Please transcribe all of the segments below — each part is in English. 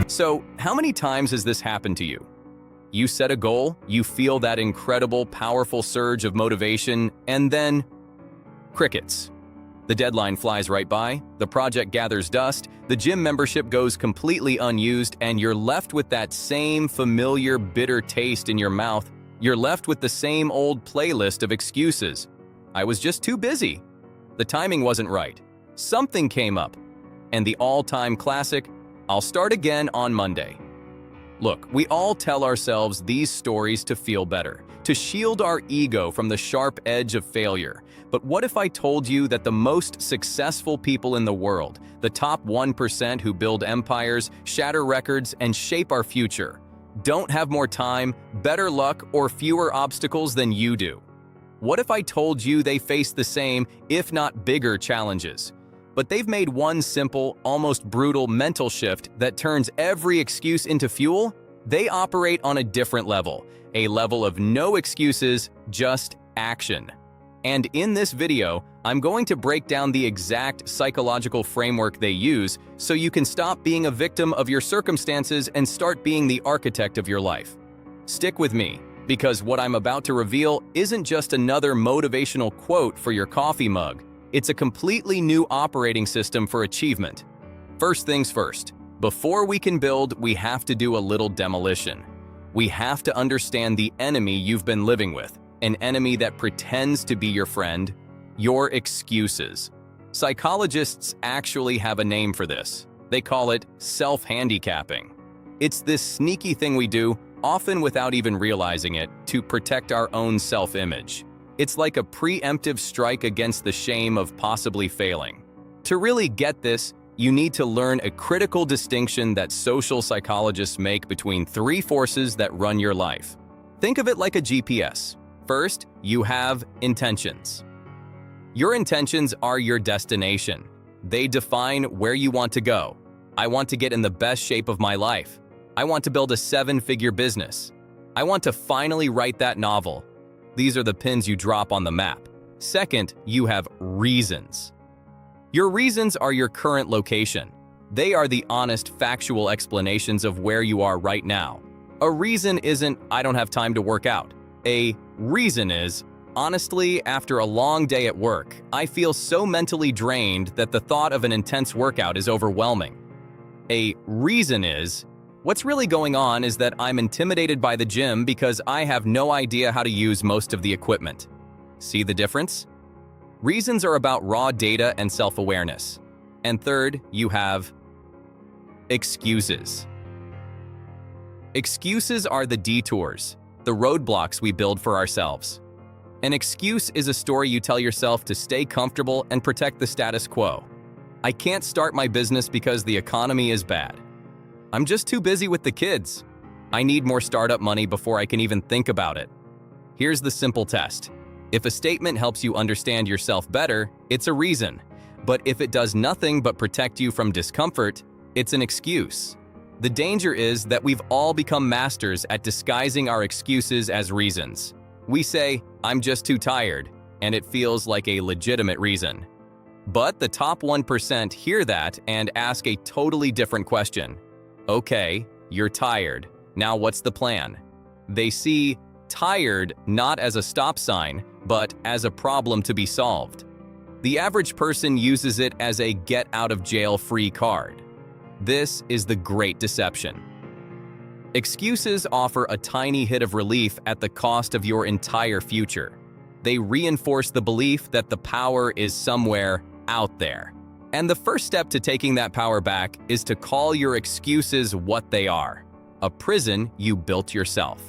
So, how many times has this happened to you? You set a goal, you feel that incredible, powerful surge of motivation, and then crickets. The deadline flies right by, the project gathers dust, the gym membership goes completely unused, and you're left with that same familiar bitter taste in your mouth. You're left with the same old playlist of excuses. I was just too busy. The timing wasn't right. Something came up. And the all-time classic, I'll start again on Monday. Look, we all tell ourselves these stories to feel better, to shield our ego from the sharp edge of failure. But what if I told you that the most successful people in the world, the top 1% who build empires, shatter records, and shape our future, don't have more time, better luck, or fewer obstacles than you do? What if I told you they face the same, if not bigger, challenges? But they've made one simple, almost brutal mental shift that turns every excuse into fuel? They operate on a different level, a level of no excuses, just action. And in this video, I'm going to break down the exact psychological framework they use so you can stop being a victim of your circumstances and start being the architect of your life. Stick with me, because what I'm about to reveal isn't just another motivational quote for your coffee mug. It's a completely new operating system for achievement. First things first, before we can build, we have to do a little demolition. We have to understand the enemy you've been living with, an enemy that pretends to be your friend, your excuses. Psychologists actually have a name for this. They call it self-handicapping. It's this sneaky thing we do, often without even realizing it, to protect our own self-image. It's like a preemptive strike against the shame of possibly failing. To really get this, you need to learn a critical distinction that social psychologists make between three forces that run your life. Think of it like a GPS. First, you have intentions. Your intentions are your destination. They define where you want to go. I want to get in the best shape of my life. I want to build a 7-figure business. I want to finally write that novel. These are the pins you drop on the map. Second, you have reasons. Your reasons are your current location. They are the honest, factual explanations of where you are right now. A reason isn't, I don't have time to work out. A reason is, honestly, after a long day at work, I feel so mentally drained that the thought of an intense workout is overwhelming. A reason is, what's really going on is that I'm intimidated by the gym because I have no idea how to use most of the equipment. See the difference? Reasons are about raw data and self-awareness. And third, you have excuses. Excuses are the detours, the roadblocks we build for ourselves. An excuse is a story you tell yourself to stay comfortable and protect the status quo. I can't start my business because the economy is bad. I'm just too busy with the kids. I need more startup money before I can even think about it. Here's the simple test. If a statement helps you understand yourself better, it's a reason. But if it does nothing but protect you from discomfort, it's an excuse. The danger is that we've all become masters at disguising our excuses as reasons. We say, I'm just too tired, and it feels like a legitimate reason. But the top 1% hear that and ask a totally different question. Okay, you're tired. Now what's the plan? They see tired not as a stop sign, but as a problem to be solved. The average person uses it as a get-out-of-jail-free card. This is the great deception. Excuses offer a tiny hit of relief at the cost of your entire future. They reinforce the belief that the power is somewhere out there. And the first step to taking that power back is to call your excuses what they are: a prison you built yourself.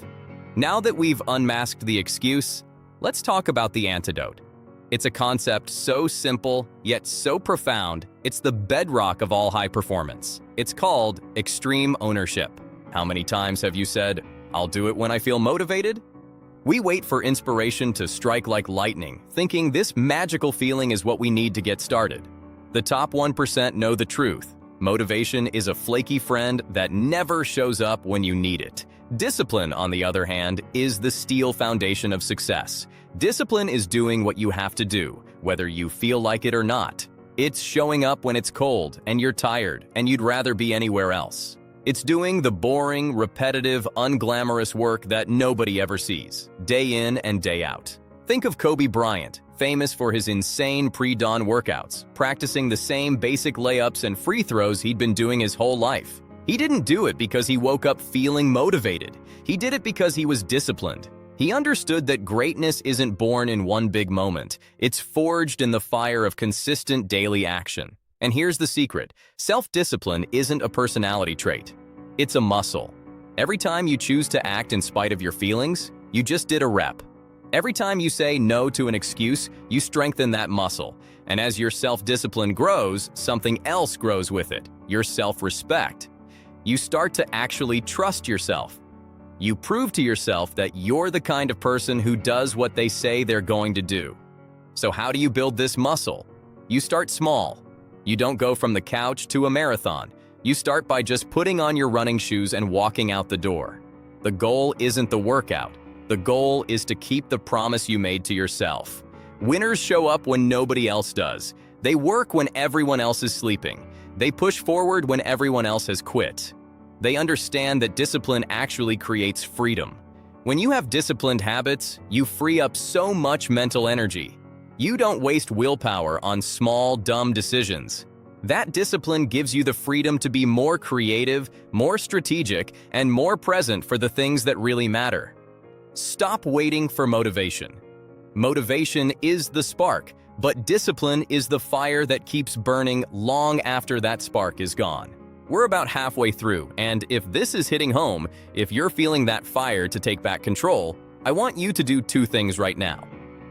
Now that we've unmasked the excuse, let's talk about the antidote. It's a concept so simple, yet so profound, it's the bedrock of all high performance. It's called extreme ownership. How many times have you said, I'll do it when I feel motivated? We wait for inspiration to strike like lightning, thinking this magical feeling is what we need to get started. The top 1% know the truth. Motivation is a flaky friend that never shows up when you need it. Discipline, on the other hand, is the steel foundation of success. Discipline is doing what you have to do, whether you feel like it or not. It's showing up when it's cold and you're tired and you'd rather be anywhere else. It's doing the boring, repetitive, unglamorous work that nobody ever sees, day in and day out. Think of Kobe Bryant, famous for his insane pre-dawn workouts, practicing the same basic layups and free throws he'd been doing his whole life. He didn't do it because he woke up feeling motivated. He did it because he was disciplined. He understood that greatness isn't born in one big moment. It's forged in the fire of consistent daily action. And here's the secret. Self-discipline isn't a personality trait. It's a muscle. Every time you choose to act in spite of your feelings, you just did a rep. Every time you say no to an excuse, you strengthen that muscle. And as your self-discipline grows, something else grows with it, your self-respect. You start to actually trust yourself. You prove to yourself that you're the kind of person who does what they say they're going to do. So how do you build this muscle? You start small. You don't go from the couch to a marathon. You start by just putting on your running shoes and walking out the door. The goal isn't the workout. The goal is to keep the promise you made to yourself. Winners show up when nobody else does. They work when everyone else is sleeping. They push forward when everyone else has quit. They understand that discipline actually creates freedom. When you have disciplined habits, you free up so much mental energy. You don't waste willpower on small, dumb decisions. That discipline gives you the freedom to be more creative, more strategic, and more present for the things that really matter. Stop waiting for motivation. Motivation is the spark, but discipline is the fire that keeps burning long after that spark is gone. We're about halfway through, and if this is hitting home, if you're feeling that fire to take back control, I want you to do two things right now.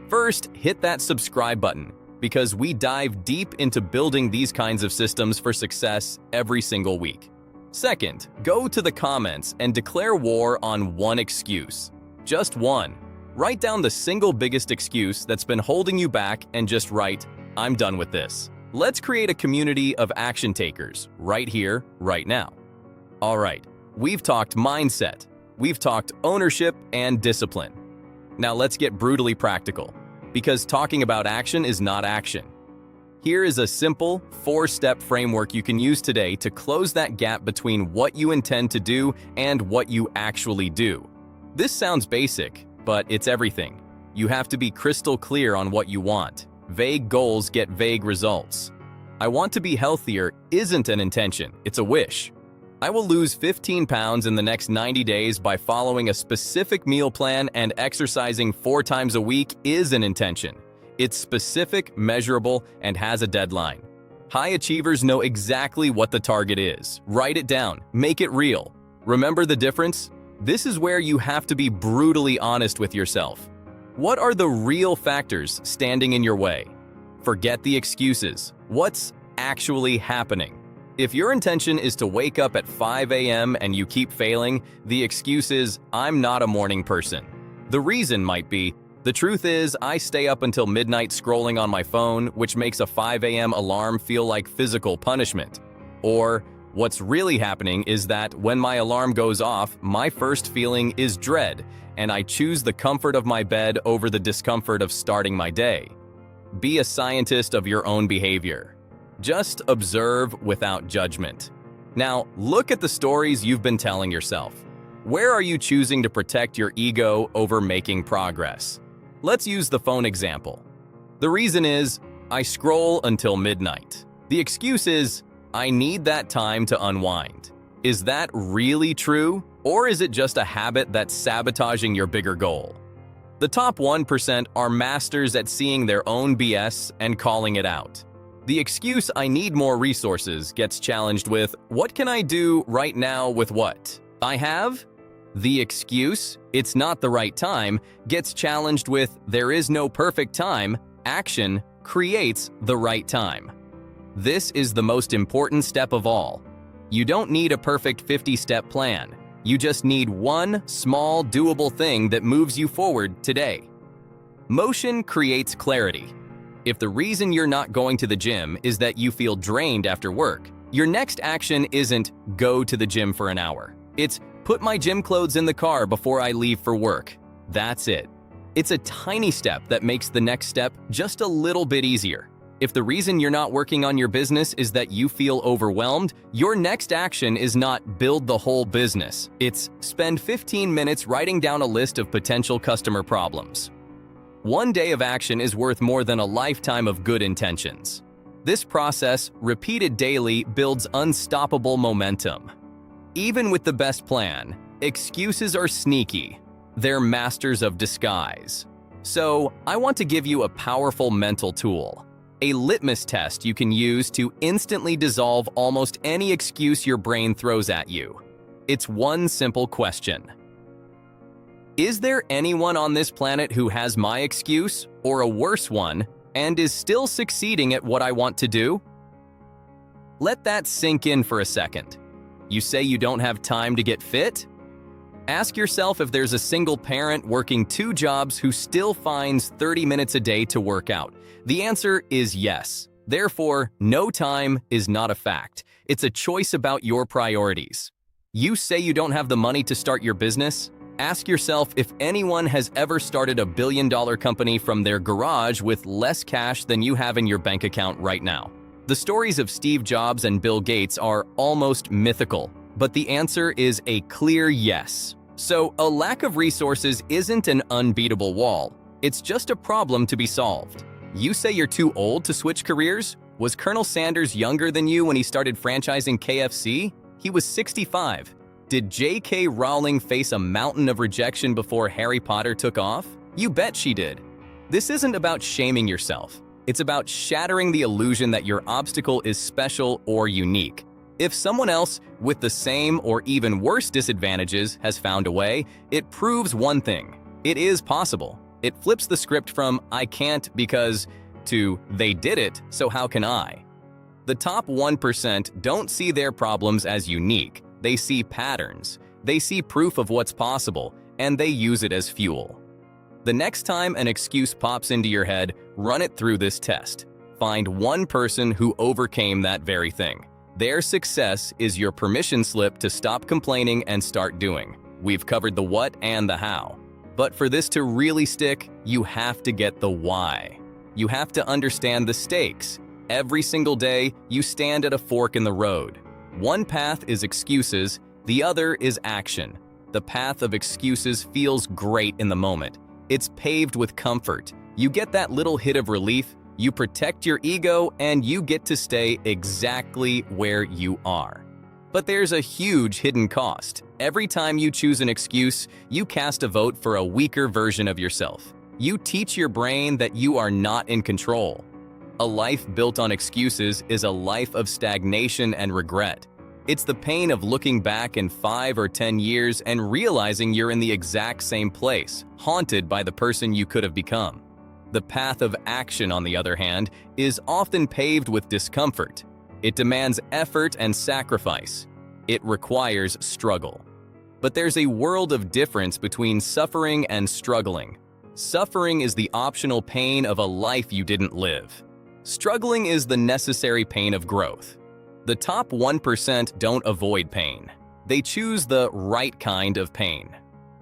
First, hit that subscribe button, because we dive deep into building these kinds of systems for success every single week. Second, go to the comments and declare war on one excuse. Just one. Write down the single biggest excuse that's been holding you back and just write, "I'm done with this." Let's create a community of action takers right here, right now. All right, we've talked mindset, we've talked ownership and discipline. Now let's get brutally practical, because talking about action is not action. Here is a simple, 4-step framework you can use today to close that gap between what you intend to do and what you actually do. This sounds basic, but it's everything. You have to be crystal clear on what you want. Vague goals get vague results. I want to be healthier isn't an intention, it's a wish. I will lose 15 pounds in the next 90 days by following a specific meal plan and exercising 4 times a week is an intention. It's specific, measurable, and has a deadline. High achievers know exactly what the target is. Write it down, make it real. Remember the difference? This is where you have to be brutally honest with yourself. What are the real factors standing in your way? Forget the excuses. What's actually happening? If your intention is to wake up at 5 a.m. and you keep failing, the excuse is, "I'm not a morning person." The reason might be, "The truth is, I stay up until midnight scrolling on my phone, which makes a 5 a.m. alarm feel like physical punishment." Or, "What's really happening is that when my alarm goes off, my first feeling is dread, and I choose the comfort of my bed over the discomfort of starting my day." Be a scientist of your own behavior. Just observe without judgment. Now, look at the stories you've been telling yourself. Where are you choosing to protect your ego over making progress? Let's use the phone example. The reason is, "I scroll until midnight." The excuse is, "I need that time to unwind." Is that really true? Or is it just a habit that's sabotaging your bigger goal? The top 1% are masters at seeing their own BS and calling it out. The excuse, "I need more resources," gets challenged with, "What can I do right now with what I have?" The excuse, "It's not the right time," gets challenged with, "There is no perfect time." Action creates the right time. This is the most important step of all. You don't need a perfect 50-step plan. You just need one small, doable thing that moves you forward today. Motion creates clarity. If the reason you're not going to the gym is that you feel drained after work, your next action isn't "go to the gym for an hour." It's "put my gym clothes in the car before I leave for work." That's it. It's a tiny step that makes the next step just a little bit easier. If the reason you're not working on your business is that you feel overwhelmed, your next action is not build the whole business. It's spend 15 minutes writing down a list of potential customer problems. One day of action is worth more than a lifetime of good intentions. This process, repeated daily, builds unstoppable momentum. Even with the best plan, excuses are sneaky. They're masters of disguise. So, I want to give you a powerful mental tool. A litmus test you can use to instantly dissolve almost any excuse your brain throws at you. It's one simple question. Is there anyone on this planet who has my excuse, or a worse one, and is still succeeding at what I want to do? Let that sink in for a second. You say you don't have time to get fit? Ask yourself if there's a single parent working 2 jobs who still finds 30 minutes a day to work out. The answer is yes. Therefore, no time is not a fact. It's a choice about your priorities. You say you don't have the money to start your business? Ask yourself if anyone has ever started a billion-dollar company from their garage with less cash than you have in your bank account right now. The stories of Steve Jobs and Bill Gates are almost mythical, but the answer is a clear yes. So, a lack of resources isn't an unbeatable wall. It's just a problem to be solved. You say you're too old to switch careers? Was Colonel Sanders younger than you when he started franchising KFC? He was 65. Did J.K. Rowling face a mountain of rejection before Harry Potter took off? You bet she did. This isn't about shaming yourself. It's about shattering the illusion that your obstacle is special or unique. If someone else with the same or even worse disadvantages has found a way, it proves one thing: it is possible. It flips the script from "I can't because" to "they did it, so how can I?" The top 1% don't see their problems as unique. They see patterns. They see proof of what's possible, and they use it as fuel. The next time an excuse pops into your head, run it through this test. Find one person who overcame that very thing. Their success is your permission slip to stop complaining and start doing. We've covered the what and the how. But for this to really stick, you have to get the why. You have to understand the stakes. Every single day, you stand at a fork in the road. One path is excuses, the other is action. The path of excuses feels great in the moment. It's paved with comfort. You get that little hit of relief, you protect your ego, and you get to stay exactly where you are. But there's a huge hidden cost. Every time you choose an excuse, you cast a vote for a weaker version of yourself. You teach your brain that you are not in control. A life built on excuses is a life of stagnation and regret. It's the pain of looking back in 5 or 10 years and realizing you're in the exact same place, haunted by the person you could have become. The path of action, on the other hand, is often paved with discomfort. It demands effort and sacrifice. It requires struggle. But there's a world of difference between suffering and struggling. Suffering is the optional pain of a life you didn't live. Struggling is the necessary pain of growth. The top 1% don't avoid pain. They choose the right kind of pain.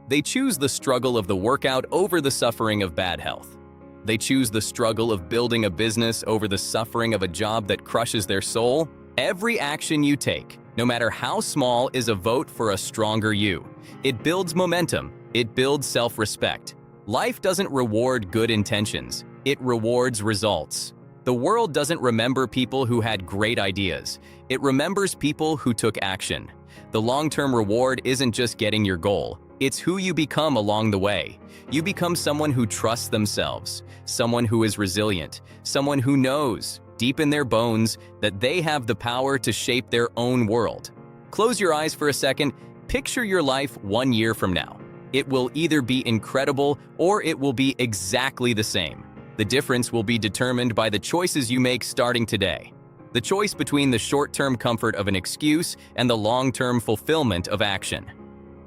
They choose the struggle of the workout over the suffering of bad health. They choose the struggle of building a business over the suffering of a job that crushes their soul. Every action you take, no matter how small, is a vote for a stronger you. It builds momentum. It builds self-respect. Life doesn't reward good intentions. It rewards results. The world doesn't remember people who had great ideas. It remembers people who took action. The long-term reward isn't just getting your goal. It's who you become along the way. You become someone who trusts themselves, someone who is resilient, someone who knows, deep in their bones, that they have the power to shape their own world. Close your eyes for a second. Picture your life 1 year from now. It will either be incredible or it will be exactly the same. The difference will be determined by the choices you make starting today. The choice between the short-term comfort of an excuse and the long-term fulfillment of action.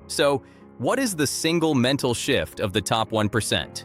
So, what is the single mental shift of the top 1%?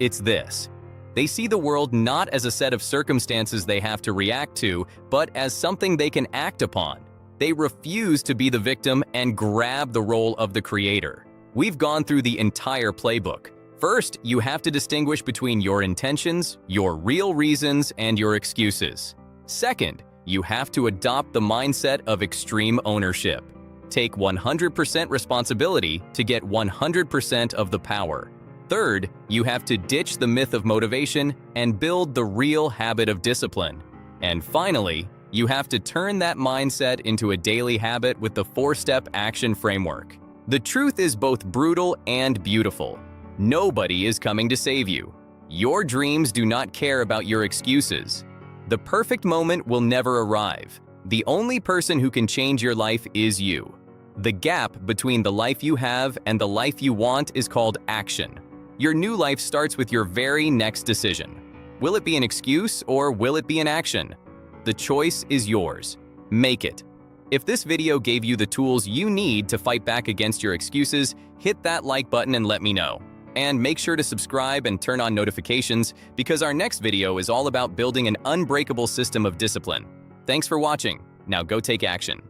It's this. They see the world not as a set of circumstances they have to react to, but as something they can act upon. They refuse to be the victim and grab the role of the creator. We've gone through the entire playbook, First, you have to distinguish between your intentions, your real reasons, and your excuses. Second, you have to adopt the mindset of extreme ownership. Take 100% responsibility to get 100% of the power. Third, you have to ditch the myth of motivation and build the real habit of discipline. And finally, you have to turn that mindset into a daily habit with the 4-step action framework. The truth is both brutal and beautiful. Nobody is coming to save you. Your dreams do not care about your excuses. The perfect moment will never arrive. The only person who can change your life is you. The gap between the life you have and the life you want is called action. Your new life starts with your very next decision. Will it be an excuse or will it be an action? The choice is yours. Make it. If this video gave you the tools you need to fight back against your excuses, hit that like button and let me know. And make sure to subscribe and turn on notifications because our next video is all about building an unbreakable system of discipline. Thanks for watching. Now go take action.